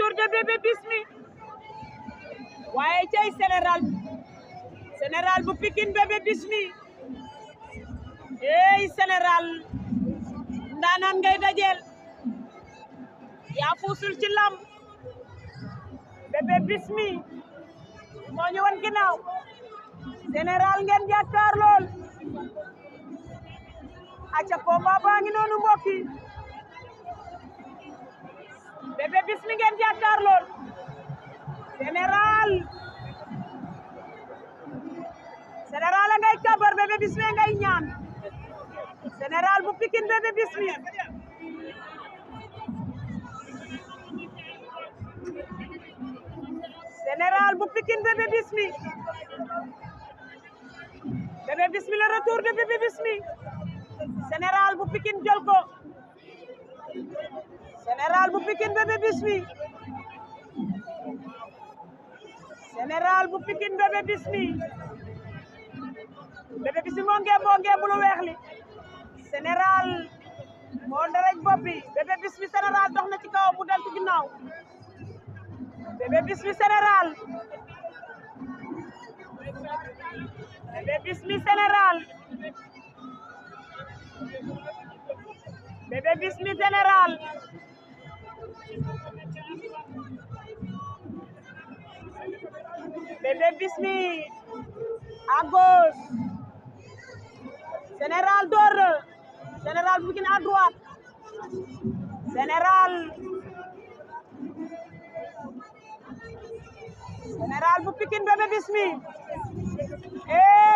retour de Bébé Bismi waaye cey Général bu Pikine Bébé Bismi ey Général ndaanaan ngay dajeel yaa fuusul ci lamb Bébé Bismi moo ñu wan ginnaaw Général ngeen jàkkaar lool aca combat baa ngi noonu mbokk yi Bébé Bismi ngeen jàkkaar lool Général a ngay kabar Bébé Bismi ngay ñaan Général bu Pikine Bébé Bismi Général bu Pikine Bébé Bismi Bébé Bismi le retour de Bébé Bismi Général bu Pikine jël ko Général bu Pikine Bébé Bismi Général bu Pikine Bébé Bismi Bébé Bismi moo ngee bu lu weex li Général moo nderej bopp bi Bébé Bismi Général dox na ci kaw mu del ci ginnaaw Bébé Bismi Général Bébé Bismi Général Bébé Bismi Général Bébé Bismi à gauche Général door Général bu Pikine à droite Général bu Pikine Bébé Bismi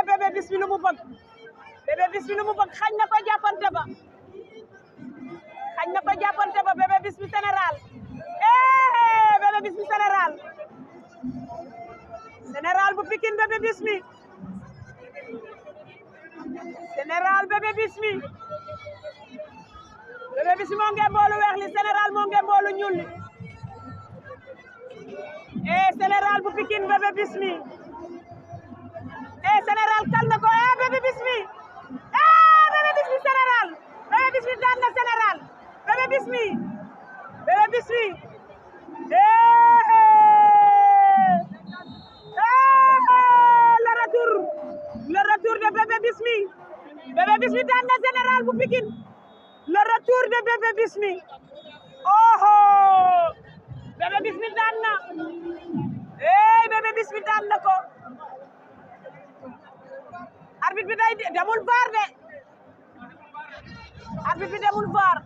Bébé Bismi lu mu bëgg Bébé Bismi lu mu bëgg xañ na ko jàppante ba Bébé Bismi Général Bébé Bismi Général bu Pikine Bébé Bismi Général Bébé Bismi moo nge mboolu weex li Général moo nge mboolu ñuul li Général bu Pikine Bébé Bismi Général kal na ko Bébé Bismi Général Bébé Bismi daan na Général Bébé Bismi le retour de Bébé Bismi daan na Général bu Pikine le retour de Bébé Bismi Bébé Bismi daan na Bébé Bismi daan na ko arbitre bi day demul VAR de arbitre bi demul VAR